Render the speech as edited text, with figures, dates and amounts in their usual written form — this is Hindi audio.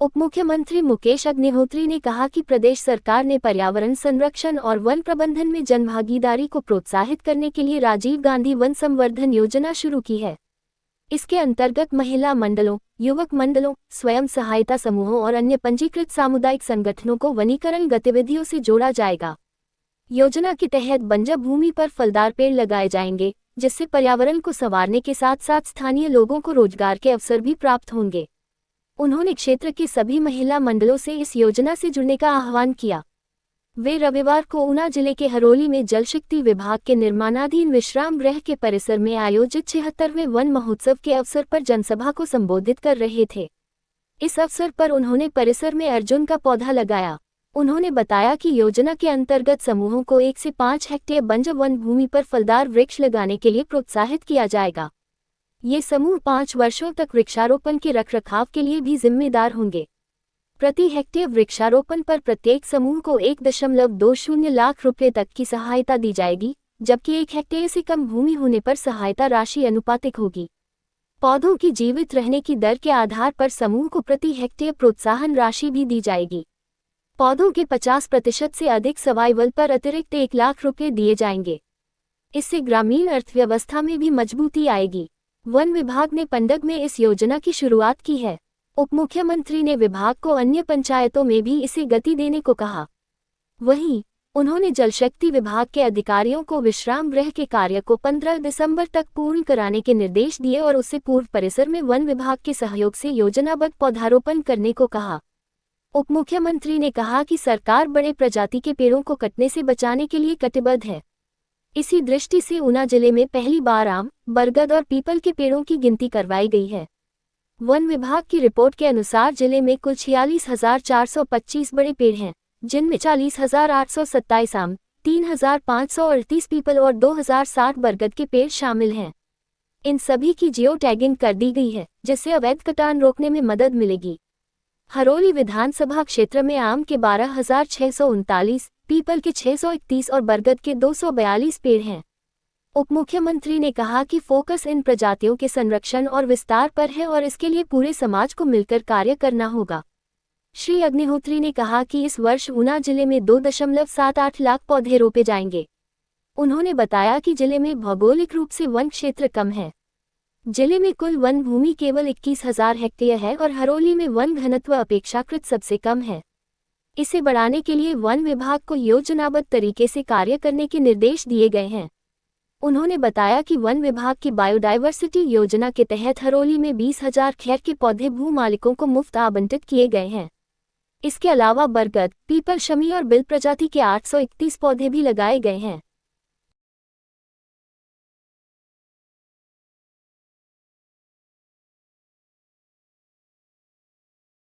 उप मुख्यमंत्री मुकेश अग्निहोत्री ने कहा कि प्रदेश सरकार ने पर्यावरण संरक्षण और वन प्रबंधन में जनभागीदारी को प्रोत्साहित करने के लिए राजीव गांधी वन संवर्धन योजना शुरू की है। इसके अंतर्गत महिला मंडलों, युवक मंडलों, स्वयं सहायता समूहों और अन्य पंजीकृत सामुदायिक संगठनों को वनीकरण गतिविधियों से जोड़ा जाएगा। योजना के तहत बंजर भूमि पर फलदार पेड़ लगाए जाएंगे, जिससे पर्यावरण को संवारने के साथ साथ स्थानीय लोगों को रोजगार के अवसर भी प्राप्त होंगे। उन्होंने क्षेत्र के सभी महिला मंडलों से इस योजना से जुड़ने का आह्वान किया। वे रविवार को ऊना जिले के हरोली में जल शक्ति विभाग के निर्माणाधीन विश्राम गृह के परिसर में आयोजित 76वें वन महोत्सव के अवसर पर जनसभा को संबोधित कर रहे थे। इस अवसर पर उन्होंने परिसर में अर्जुन का पौधा लगाया। उन्होंने बताया कि योजना के अंतर्गत समूहों को 1 से 5 हेक्टेयर बंजर वन भूमि पर फलदार वृक्ष लगाने के लिए प्रोत्साहित किया जाएगा। ये समूह 5 वर्षों तक वृक्षारोपण के रखरखाव के लिए भी जिम्मेदार होंगे। प्रति हेक्टेयर वृक्षारोपण पर प्रत्येक समूह को 1.20 लाख रुपये तक की सहायता दी जाएगी, जबकि 1 हेक्टेयर से कम भूमि होने पर सहायता राशि अनुपातिक होगी। पौधों की जीवित रहने की दर के आधार पर समूह को प्रति हेक्टेयर प्रोत्साहन राशि भी दी जाएगी। पौधों के 50% से अधिक सर्वाइवल पर अतिरिक्त 1 लाख रुपये दिए जाएंगे। इससे ग्रामीण अर्थव्यवस्था में भी मजबूती आएगी। वन विभाग ने पंडग में इस योजना की शुरुआत की है। उप मुख्यमंत्री ने विभाग को अन्य पंचायतों में भी इसे गति देने को कहा। वहीं उन्होंने जल शक्ति विभाग के अधिकारियों को विश्राम गृह के कार्य को 15 दिसंबर तक पूर्ण कराने के निर्देश दिए और उससे पूर्व परिसर में वन विभाग के सहयोग से योजनाबद्ध पौधारोपण करने को कहा। उप मुख्यमंत्री ने कहा कि सरकार बड़े प्रजाति के पेड़ों को कटने से बचाने के लिए कटिबद्ध है। इसी दृष्टि से ऊना जिले में पहली बार आम, बरगद और पीपल के पेड़ों की गिनती करवाई गई है। वन विभाग की रिपोर्ट के अनुसार जिले में कुल 46,425 बड़े पेड़ हैं, जिनमें 40,827 आम, 3,538 पीपल और 2,060 बरगद के पेड़ शामिल हैं। इन सभी की जियो टैगिंग कर दी गई है, जिससे अवैध कटान रोकने में मदद मिलेगी। हरोली विधानसभा क्षेत्र में आम के 12,639, पीपल के 631 और बरगद के 242 पेड़ हैं। उप मुख्यमंत्री ने कहा कि फोकस इन प्रजातियों के संरक्षण और विस्तार पर है और इसके लिए पूरे समाज को मिलकर कार्य करना होगा। श्री अग्निहोत्री ने कहा कि इस वर्ष ऊना जिले में 2.78 लाख पौधे रोपे जाएंगे। उन्होंने बताया कि जिले में भौगोलिक रूप से वन क्षेत्र कम है। जिले में कुल वन भूमि केवल 21,000 हेक्टेयर है और हरोली में वन घनत्व अपेक्षाकृत सबसे कम है। इसे बढ़ाने के लिए वन विभाग को योजनाबद्ध तरीके से कार्य करने के निर्देश दिए गए हैं। उन्होंने बताया कि वन विभाग की बायोडायवर्सिटी योजना के तहत हरोली में 20,000 खैर के पौधे भू मालिकों को मुफ्त आवंटित किए गए हैं। इसके अलावा बरगद, पीपल, शमी और बिल प्रजाति के 831 पौधे भी लगाए गए हैं।